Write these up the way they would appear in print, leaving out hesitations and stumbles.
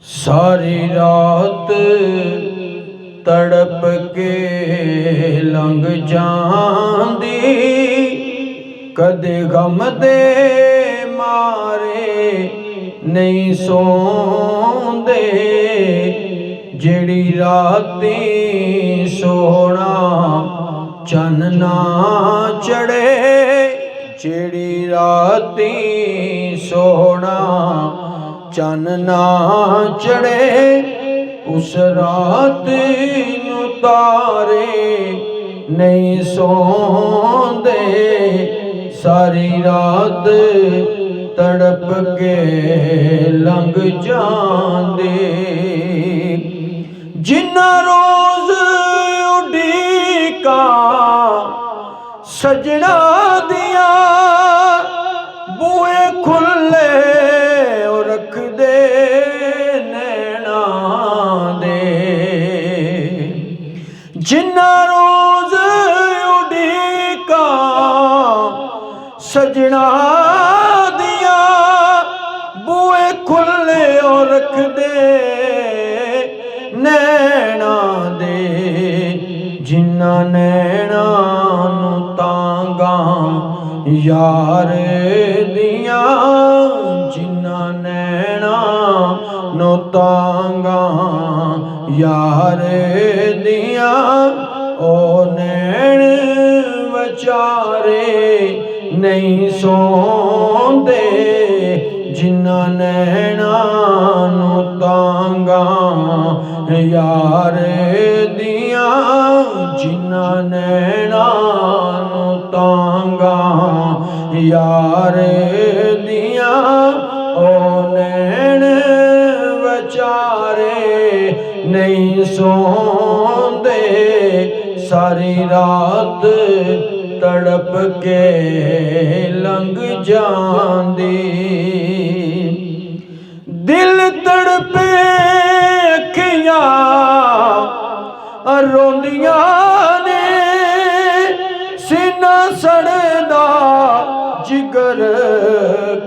सारी रात तड़प के लंघ जांदी, कदे गम दे मारे नहीं सोंदे। जेड़ी राती सोना चन ना चढ़े, जेड़ी राती सोना चन ना चढ़े, उस रात नू तारे नहीं सोंदे। सारी रात तड़प के लंघ जांदे। जिन्ना रोज उड़ीका सजना दिया, बूहे खुले रख दे नैना दे। जिन्ना रोज उड़ीका सजना दिया, बूहे खुले रख दे नैना दे। जिन्ना नैना नू तांगा यार दिया, जिन्ना नैना नू तांगा यार दिया, ओ नैन वचारे नहीं सोंदे। जिन्ना नैना नू तांगा यार दिया, जिन्ना नैना नू तांगा यार दिया, ओ नैन वचारे नहीं सोंदे। सारी रात तड़प के लंघ जांदी। दिल तड़पे अखियां रोंदियां ने, सीना सड़दा जिगर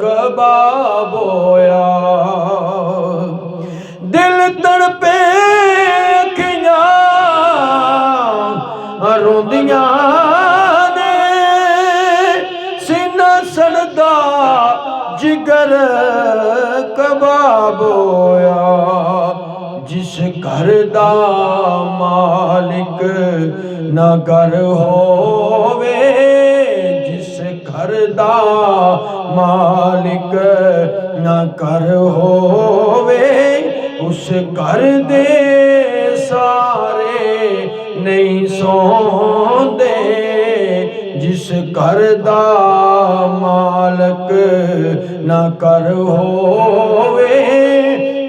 कबाब होया। दिल तड़पे अखियां रोंदियां ने, सीना सड़दा जिगर कबाब होया। जिस घर दा मालिक ना घर होवे, जिस घर दा मालिक ना घर होवे, उस घर दे सारे नहीं सोंदे। जिस घर दा मालिक ना घर होवे,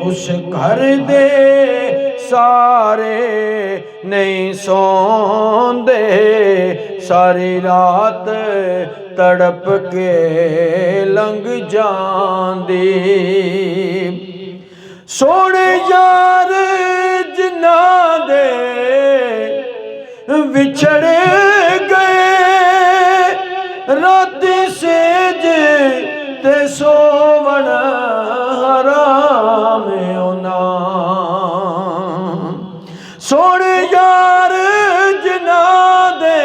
उस घर दे सारे नहीं सोंदे। सारी रात तड़प के लंघ जांदी। सोने यार जिन्ना दे विछड़े गए, राती सेज ते सोवण हराम होना। सोने यार जिन्ना दे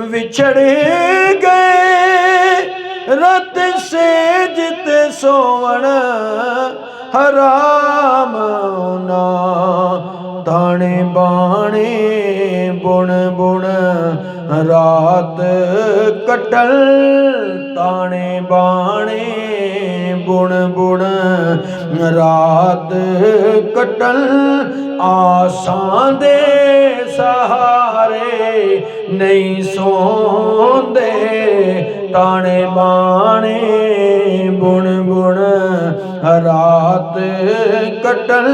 विछड़े गए, रात सेज ते सोवण हराम होना। ताने बाणे बुण बुण रात कटल, ताने बाणे बुण बुण रात कटल। आसां दे सहारे नहीं सोंदे, ताने बाणे बुण बुण रात कटल।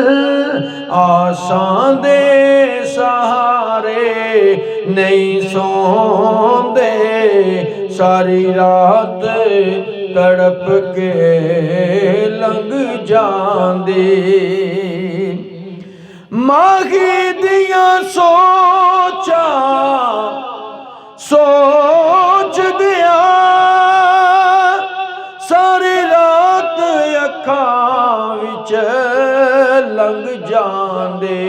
आसां दे सहारे नहीं सोंदे। सारी रात तड़प के लंघ जांदी। माही दियां सोचां सोच दिया, सारी रात अखां विच लंघ जांदे।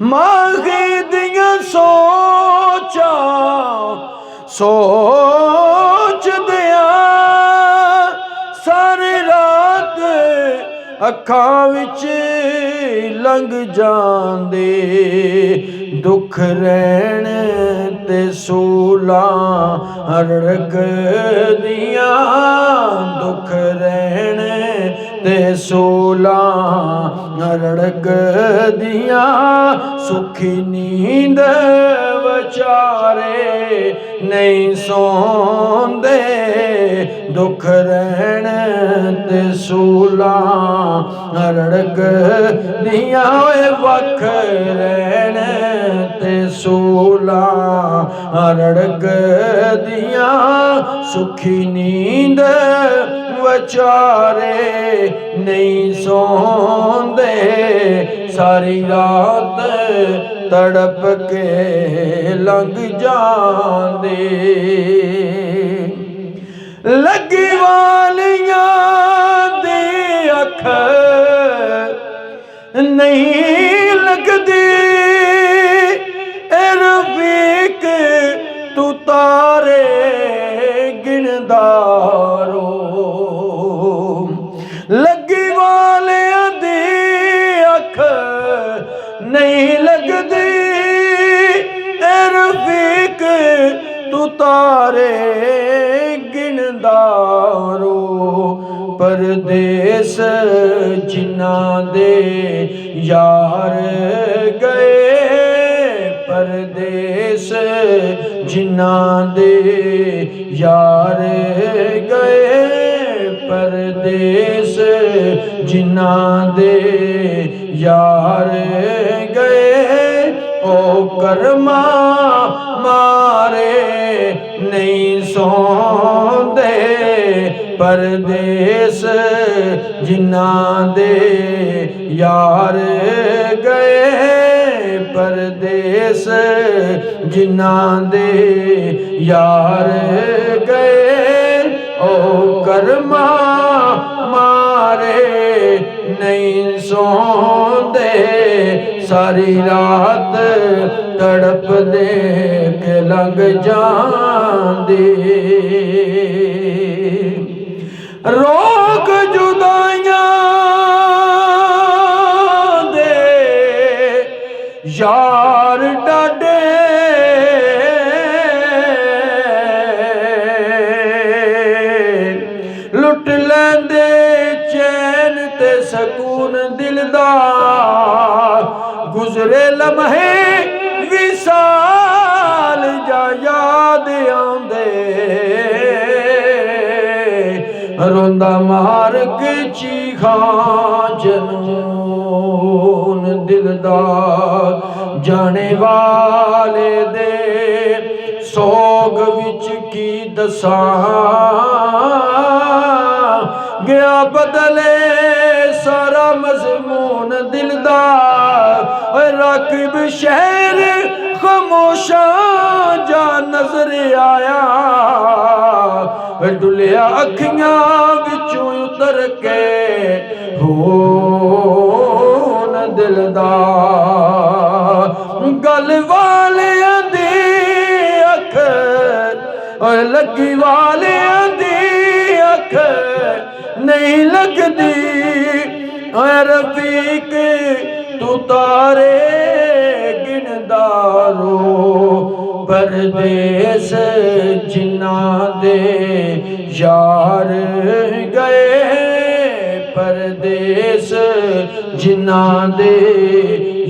माही दियां सोचां सोचदियां सारी रात अखां विच लंघ जांदे। दुख रहण ते सूलां रड़कदियां, दुख रहण ते सूलां रड़कदियां। सुखी नींद विचारे नहीं सोंदे, दुख रहण ते सूलां रड़कदियां। वख रहण ते सूलां रड़कदियां। सुखी नींद विचारे नहीं सोंदे, सारी रात तड़प के लंघ जांदे। लगी वालियां दी अख नहीं लगदी, रफीक तू तारे गिनदारो। लगी वालियां दी अख नहीं लगदी, रफीक तू तारे गिनदारो। परदेस जिन्हां दे यार गए, परदेस जिन्हां दे यार गए, परदेस जिन्हां दे यार गए। ओ कर्मा मारे नहीं सोंदे, परदेस जिन्हां दे यार गए, परदेस जिन्हां दे यार गए। ओ कर्मा मारे नहीं सोंदे, सारी रात तड़प दे के लंघ जांदे। रोग जुदाइयां दे यार डाडे, लुट लैंदे चैन ते सकून दिल दा। गुजरे लम्हे विसाल जा याद आंदे, रोंदा मार्ग चीखां जनून दिल दा। जाने वाले दे सोग विच की दसां, गया बदले सारा मजमून दिल दा। राकिब शहर खामोशा जा नजर आया, डुलिया अखियां विचों उतर के खून दिल दा। गल वालियां दी अख लगी वालियां दी अख नहीं लगदी, रफीक तू तारे गिनदारो। परदेस जिन्हां दे यार गए, परदेस जिन्हां दे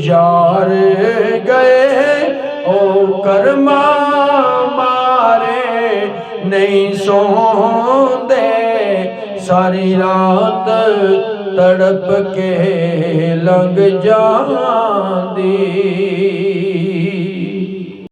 यार गए। ओ कर्मा मारे नहीं सोंदे, सारी रात तड़प के लंघ जांदी।